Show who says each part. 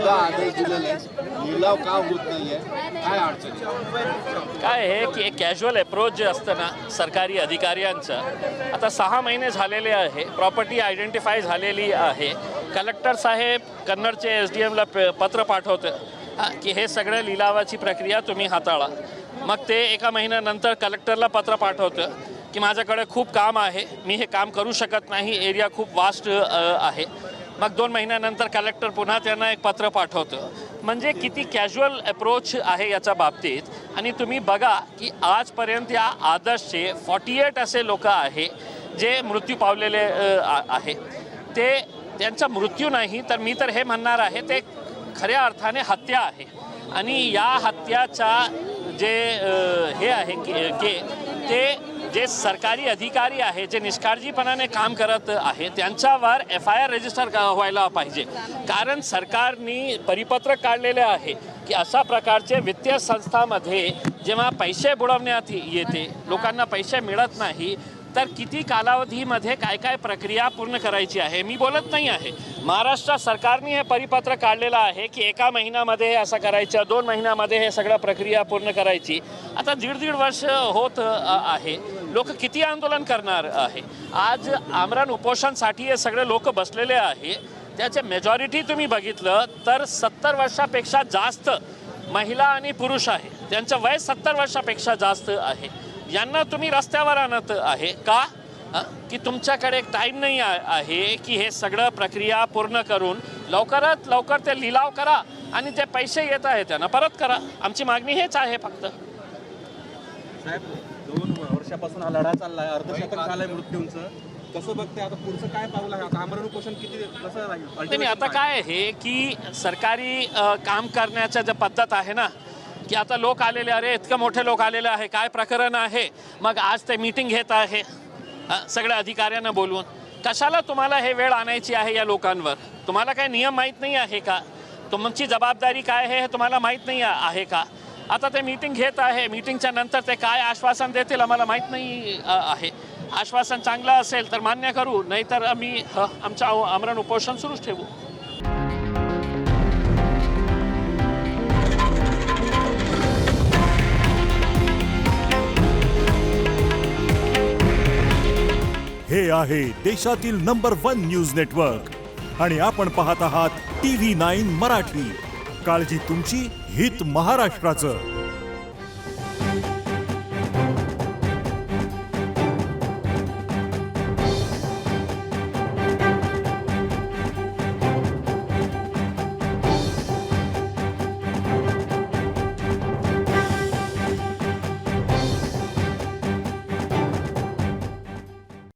Speaker 1: सुद्धा आदेश दिलेले आहेत, लिलाव का होत नाहीये, काय अडचण
Speaker 2: काय आहे की एक कॅज्युअल अप्रोच जे असतं ना सरकारी अधिकाऱ्यांचं, आता 6 महिने झालेले आहे, प्रॉपर्टी आयडेंटिफाय झालेली आहे, कलेक्टर साहेब कन्नडचे SDMला पत्र पाठवतं की हे सगळं लिलावाची प्रक्रिया तुम्ही हाताळा. मग ते एका महिन्यानंतर कलेक्टरला पत्र पाठवतं की माझ्याकडे खूप काम आहे, मी हे काम करू शकत नाही, एरिया खूप वास्ट आहे. मग 2 महिन्यानंतर कलेक्टर पुन्हा त्यांना एक पत्र पाठवतं. म्हणजे किती कॅज्युअल अप्रोच आहे याच्या बाबतीत. आणि तुम्ही बघा की आजपर्यंत या आदर्शचे 48 असे लोक आहे जे मृत्यू पावलेले आहे. ते त्यांचा मृत्यू नाही तर मी तर हे म्हणणार आहे ते खऱ्या अर्थाने हत्या आहे. आणि या हत्याचा जे हे आहे की ते जे सरकारी अधिकारी आहे जे निष्काळजीपणाने काम करत आहे त्यांच्यावर FIR रजिस्टर व्हायला पाहिजे. कारण सरकारने परिपत्रक काढलेले आहे की अशा प्रकारचे वित्तीय संस्थांमध्ये जेव्हा पैसे बुडवण्यात येते, लोकांना पैसे मिळत नाही, तर किती कालावधीमध्ये काय काय प्रक्रिया पूर्ण करायची आहे. मी बोलत नाही आहे, महाराष्ट्र सरकारने हे परिपत्र काढलेलं आहे की 1 महिन्यामध्ये हे असं करायचं, 2 महिन्यामध्ये हे सगळं प्रक्रिया पूर्ण करायची. आता 1.5 वर्ष होत आहे, लोक किती आंदोलन करणार आहे. आज आमरण उपोषणसाठी हे सगळे लोक बसलेले आहे, त्याचे मेजॉरिटी तुम्ही बघितलं तर 70 वर्षापेक्षा जास्त महिला आणि पुरुष आहे, त्यांचं वय 70 वर्षापेक्षा जास्त आहे. यांना तुम्ही रस्त्यावर आणत आहे का की तुमच्याकडे एक टाईम नाही आहे की हे सगळं प्रक्रिया पूर्ण करून लवकरात लवकर ते लिलाव करा आणि ते पैसे येत आहे त्यांना परत करा. आमची मागणी हेच आहे फक्त.
Speaker 3: साहेब 2 वर्षापासून हा लढा चाललाय, अर्धशतक झालंय मृत्यूंचं, कसं बघते आता पुढचं काय पाऊल आहे? आता आमरण उपोषण किती कसं राहील?
Speaker 2: नाही, आता काय आहे की सरकारी काम करण्याच्या ज्या पद्धत आहे ना की आता लोक आलेले, अरे इतकं मोठे लोक आलेले आहे, काय प्रकरण आहे, मग आज ते मीटिंग घेत आहे सगळ्या अधिकाऱ्यांना बोलवून. कशाला तुम्हाला हे वेळ आणायची आहे या लोकांवर? तुम्हाला काय नियम माहीत नाही आहे का? तुमची जबाबदारी काय आहे हे तुम्हाला माहीत नाही आहे का? आता ते मीटिंग घेत आहे, मीटिंगच्या नंतर ते काय आश्वासन देतील आम्हाला माहीत नाही आहे. आश्वासन चांगलं असेल तर मान्य करू, नाहीतर आम्ही आमचं आमरण उपोषण सुरूच ठेवू.
Speaker 4: हे आहे देशातील नंबर 1 न्यूज नेटवर्क आणि आपण पाहत आहात TV9 मराठी. काळजी तुमची, हित महाराष्ट्राचं.